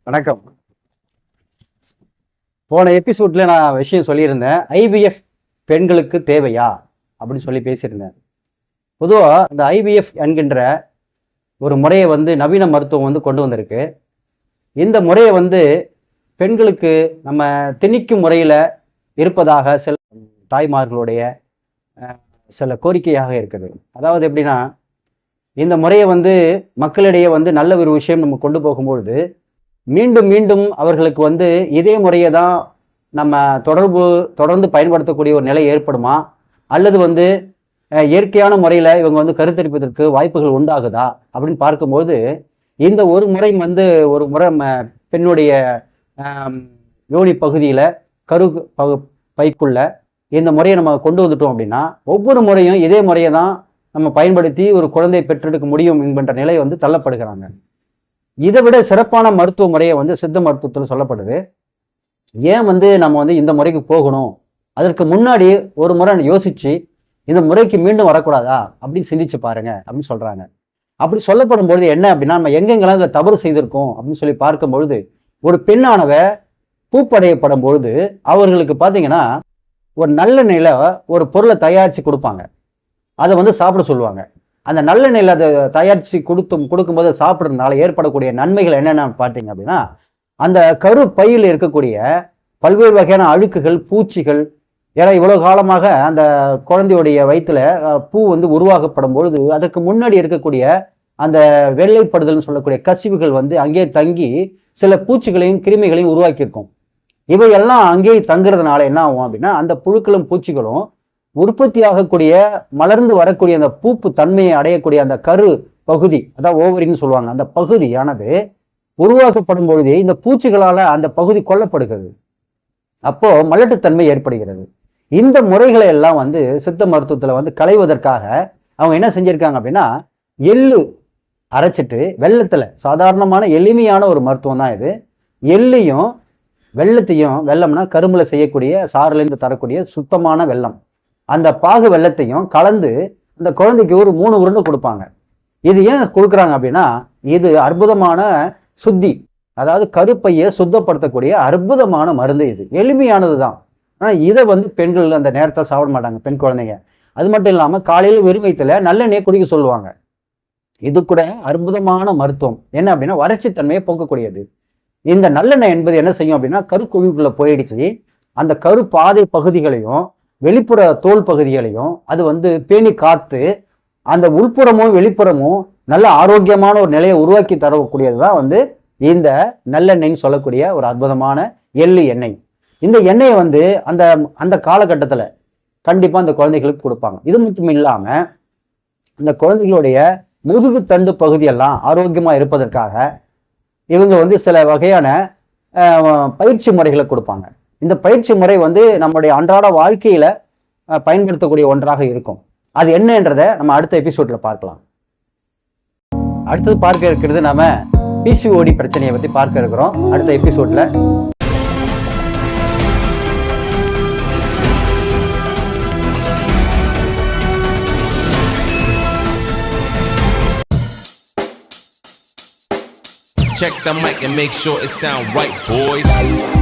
வணக்கம். போன எபிசோட்ல நான் விஷயம் சொல்லியிருந்தேன், ஐவிஎஃப் பெண்களுக்கு தேவையா அப்படின்னு சொல்லி பேசியிருந்தேன். பொதுவாக இந்த ஐவிஎஃப் என்கின்ற ஒரு முறையை நவீன மருத்துவம் கொண்டு வந்திருக்கு. இந்த முறையை பெண்களுக்கு நம்ம திணிக்கும் முறையில் இருப்பதாக சில தாய்மார்களுடைய சில கோரிக்கையாக இருக்குது. அதாவது எப்படின்னா, இந்த முறையை மக்களிடையே நல்ல ஒரு விஷயம் நம்ம கொண்டு போகும்பொழுது மீண்டும் மீண்டும் அவர்களுக்கு இதே முறையை தான் நம்ம தொடர்ந்து பயன்படுத்தக்கூடிய ஒரு நிலை ஏற்படுமா, அல்லது இயற்கையான முறையில் இவங்க கருத்தரிப்பதற்கு வாய்ப்புகள் உண்டாகுதா அப்படின்னு பார்க்கும்போது, இந்த ஒரு முறை ஒரு முறை பெண்ணுடைய யோனி பகுதியில் பைக்குள்ள இந்த முறையை நம்ம கொண்டு வந்துட்டோம் அப்படின்னா, ஒவ்வொரு முறையும் இதே முறையை தான் நம்ம பயன்படுத்தி ஒரு குழந்தையை பெற்றெடுக்க முடியும் என்கின்ற நிலை தள்ளப்படுகிறாங்க. இதை விட சிறப்பான மருத்துவ முறையை சித்த மருத்துவத்தில் சொல்லப்படுது. ஏன் நம்ம இந்த முறைக்கு போகணும், அதற்கு முன்னாடி ஒரு முறை யோசிச்சு இந்த முறைக்கு மீண்டும் வரக்கூடாதா அப்படின்னு சிந்திச்சு பாருங்க அப்படின்னு சொல்றாங்க. அப்படி சொல்லப்படும் பொழுது என்ன அப்படின்னா, நம்ம எங்கெங்கெல்லாம் இதில் தவறு செய்திருக்கோம் அப்படின்னு சொல்லி பார்க்கும் பொழுது, ஒரு பெண்ணானவ பூப்படையப்படும் பொழுது அவர்களுக்கு பார்த்தீங்கன்னா ஒரு நல்ல நிலை ஒரு பொருளை தயாரித்து கொடுப்பாங்க. அதை சாப்பிட சொல்லுவாங்க. அந்த நல்ல நிலை அதை தயாரித்து கொடுக்கும்போது சாப்பிட்றதுனால ஏற்படக்கூடிய நன்மைகள் என்னென்னு பார்த்தீங்க அப்படின்னா, அந்த கரு பையில் இருக்கக்கூடிய பல்வேறு வகையான அழுக்குகள், பூச்சிகள், ஏன்னா இவ்வளோ காலமாக அந்த குழந்தையுடைய வயிற்றுல பூ உருவாக்கப்படும் பொழுது அதற்கு முன்னாடி இருக்கக்கூடிய அந்த வெள்ளைப்படுதல்னு சொல்லக்கூடிய கசிவுகள் அங்கேயே தங்கி சில பூச்சிகளையும் கிருமிகளையும் உருவாக்கியிருக்கும். இவையெல்லாம் அங்கேயே தங்குறதுனால என்ன ஆகும் அப்படின்னா, அந்த புழுக்களும் பூச்சிகளும் உற்பத்தி ஆகக்கூடிய மலர்ந்து வரக்கூடிய அந்த பூப்பு தன்மையை அடையக்கூடிய அந்த கரு பகுதி, அதாவது ஓவரின்னு சொல்லுவாங்க, அந்த பகுதியானது உருவாக்கப்படும் பொழுதே இந்த பூச்சிகளால் அந்த பகுதி கொல்லப்படுகிறது. அப்போ மலட்டுத்தன்மை ஏற்படுகிறது. இந்த முறைகளை எல்லாம் சித்த மருத்துவத்தில் களைவதற்காக அவங்க என்ன செஞ்சிருக்காங்க அப்படின்னா, எள்ளு அரைச்சிட்டு வெள்ளத்தில், சாதாரணமான எளிமையான ஒரு மருத்துவம் தான் இது. எள்ளையும் வெள்ளத்தையும், வெள்ளம்னா கரும்புல செய்யக்கூடிய சாறுலேருந்து தரக்கூடிய சுத்தமான வெள்ளம், அந்த பாகு வெள்ளத்தையும் கலந்து அந்த குழந்தைக்கு ஒரு 3 உருண்டை கொடுப்பாங்க. இது ஏன் கொடுக்குறாங்க அப்படின்னா, இது அற்புதமான சுத்தி, அதாவது கருப்பையை சுத்தப்படுத்தக்கூடிய அற்புதமான மருந்து. இது எளிமையானது தான். ஆனால் இதை பெண்கள் அந்த நேரத்தை சாப்பிட மாட்டாங்க, பெண் குழந்தைங்க. அது மட்டும் இல்லாமல் காலையில் வெறும் வயித்துல நல்லெண்ணெய் குடிக்க சொல்லுவாங்க. இது கூட அற்புதமான மருத்துவம். என்ன அப்படின்னா, வறட்சித்தன்மையை போக்கக்கூடியது. இந்த நல்லெண்ணெய் என்பது என்ன செய்யும் அப்படின்னா, கருக்குழிவுக்குள்ள போயிடுச்சு அந்த கரு பாதை பகுதிகளையும் வெளிப்புற தோல் பகுதிகளையும் அது பேணி காத்து அந்த உள்புறமும் வெளிப்புறமும் நல்ல ஆரோக்கியமான ஒரு நிலையை உருவாக்கி தரக்கூடியது தான் இந்த நல்லெண்ணெய்ன்னு சொல்லக்கூடிய ஒரு அற்புதமான எள்ளு எண்ணெய். இந்த எண்ணெயை அந்த அந்த காலகட்டத்தில் கண்டிப்பாக அந்த குழந்தைகளுக்கு கொடுப்பாங்க. இது மட்டும் இல்லாமல் இந்த குழந்தைகளுடைய முதுகு தண்டு பகுதியெல்லாம் ஆரோக்கியமாக இருப்பதற்காக இவங்க சில வகையான பயிற்சி முறைகளை கொடுப்பாங்க. இந்த பயிற்சி முறை நம்மளுடைய அன்றாட வாழ்க்கையில பயன்படுத்தக்கூடிய ஒன்றாக இருக்கும். அது என்னன்றதை நம்ம அடுத்த எபிசோட்ல பார்க்கலாம். அடுத்தது பார்க்க இருக்கிறது நம்ம பிசிஓடி பிரச்சனையை பத்தி பார்க்க இருக்கிறோம் அடுத்த எபிசோட்ல. Check the mic and make sure it sound right, boys.